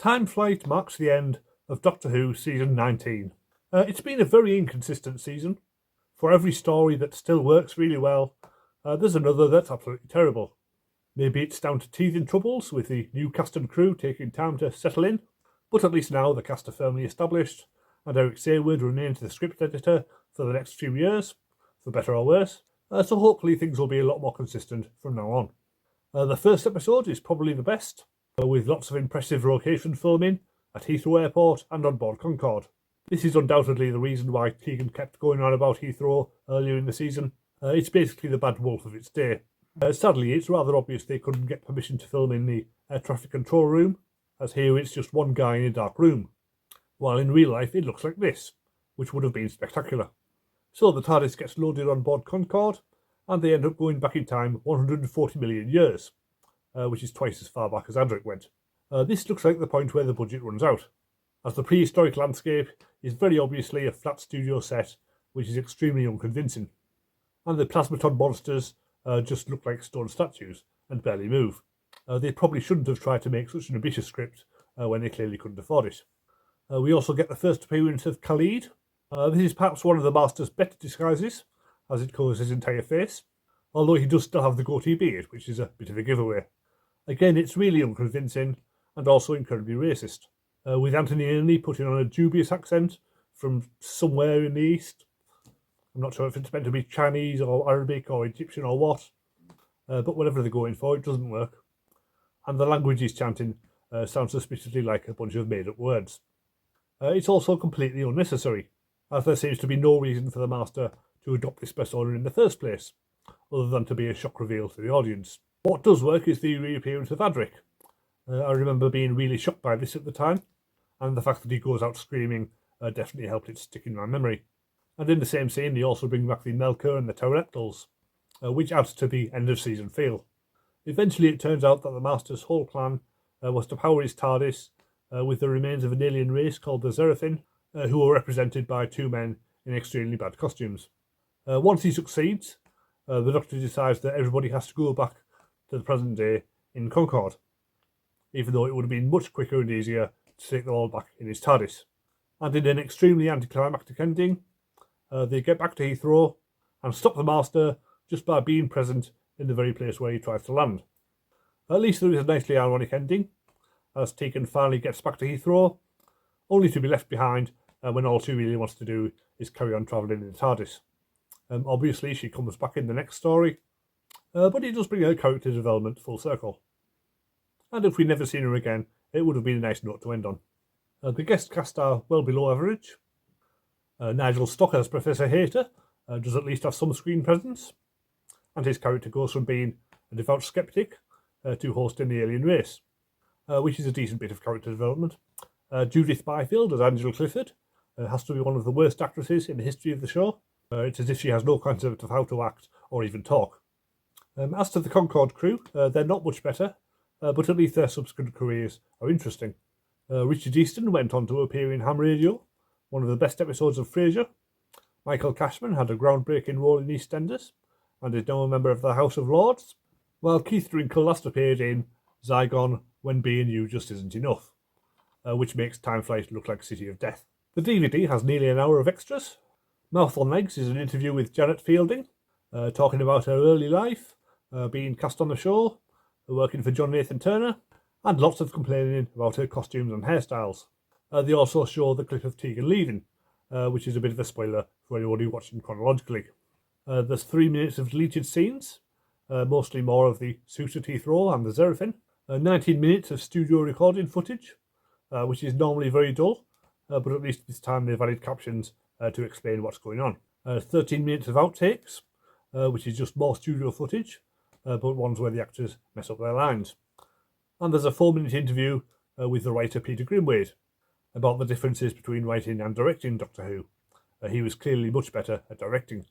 Time flight marks the end of Doctor Who Season 19. It's been a very inconsistent season. For every story that still works really well, there's another that's absolutely terrible. Maybe it's down to teething troubles with the new cast and crew taking time to settle in, but at least now the cast are firmly established, and Eric Saywood remains the script editor for the next few years, for better or worse, so hopefully things will be a lot more consistent from now on. The first episode is probably the best, with lots of impressive location filming at Heathrow Airport and on board Concorde. This is undoubtedly the reason why Keegan kept going on about Heathrow earlier in the season. It's basically the bad wolf of its day. Sadly, it's rather obvious they couldn't get permission to film in the air traffic control room, as here it's just one guy in a dark room, while in real life it looks like this, which would have been spectacular. So the TARDIS gets loaded on board Concorde, and they end up going back in time 140 million years, which is twice as far back as Adric went. This looks like the point where the budget runs out, as the prehistoric landscape is very obviously a flat studio set, which is extremely unconvincing, and the plasmaton monsters just look like stone statues and barely move. They probably shouldn't have tried to make such an ambitious script when they clearly couldn't afford it. We also get the first appearance of Khalid. This is perhaps one of the Master's better disguises, as it covers his entire face, although he does still have the goatee beard, which is a bit of a giveaway. Again, it's really unconvincing and also incredibly racist, with Anthony Ainley putting on a dubious accent from somewhere in the East. I'm not sure if it's meant to be Chinese or Arabic or Egyptian or what, but whatever they're going for, it doesn't work. And the language he's chanting sounds suspiciously like a bunch of made-up words. It's also completely unnecessary, as there seems to be no reason for the Master to adopt this persona in the first place, other than to be a shock reveal to the audience. What does work is the reappearance of Adric. I remember being really shocked by this at the time, and the fact that he goes out screaming definitely helped it stick in my memory. And in the same scene, they also bring back the Melkur and the Pterodactyls, which adds to the end-of-season feel. Eventually, it turns out that the Master's whole plan was to power his TARDIS with the remains of an alien race called the Zerafin, who are represented by two men in extremely bad costumes. Once he succeeds, the Doctor decides that everybody has to go back to the present day in Concorde, even though it would have been much quicker and easier to take them all back in his TARDIS. And in an extremely anticlimactic ending, they get back to Heathrow and stop the Master just by being present in the very place where he tries to land. At least there is a nicely ironic ending, as Tegan finally gets back to Heathrow, only to be left behind when all she really wants to do is carry on travelling in the TARDIS. Obviously, she comes back in the next story, but it does bring her character development full circle. And if we'd never seen her again, it would have been a nice note to end on. The guest cast are well below average. Nigel Stock as Professor Hayter does at least have some screen presence, and his character goes from being a devout skeptic to hosting the alien race, which is a decent bit of character development. Judith Byfield as Angela Clifford has to be one of the worst actresses in the history of the show. It's as if she has no concept of how to act or even talk. As to the Concorde crew, they're not much better, but at least their subsequent careers are interesting. Richard Easton went on to appear in Ham Radio, one of the best episodes of Frasier. Michael Cashman had a groundbreaking role in EastEnders, and is now a member of the House of Lords, while Keith Drinkle last appeared in Zygon When Being You Just Isn't Enough, which makes Time Flight look like City of Death. The DVD has nearly an hour of extras. Mouth on Legs is an interview with Janet Fielding, talking about her early life, being cast on the show, working for John Nathan Turner, and lots of complaining about her costumes and hairstyles. They also show the clip of Tegan leaving, which is a bit of a spoiler for anybody watching chronologically. There's 3 minutes of deleted scenes, mostly more of the suit at Heathrow and the Zerafin. 19 minutes of studio recording footage, which is normally very dull, but at least this time they've added captions to explain what's going on. 13 minutes of outtakes, which is just more studio footage, but ones where the actors mess up their lines. And there's a 4-minute interview with the writer Peter Grimwade about the differences between writing and directing Doctor Who. He was clearly much better at directing.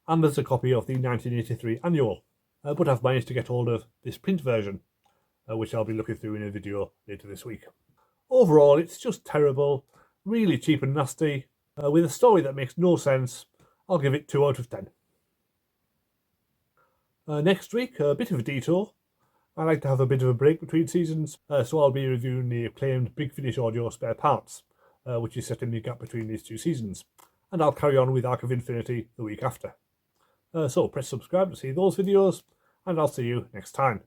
And there's a copy of the 1983 annual, but I've managed to get hold of this print version, which I'll be looking through in a video later this week. Overall, it's just terrible, really cheap and nasty, with a story that makes no sense. I'll give it 2 out of 10. Next week, a bit of a detour, I like to have a bit of a break between seasons, so I'll be reviewing the acclaimed Big Finish Audio Spare Parts, which is set in the gap between these two seasons, and I'll carry on with Arc of Infinity the week after. So press subscribe to see those videos, and I'll see you next time.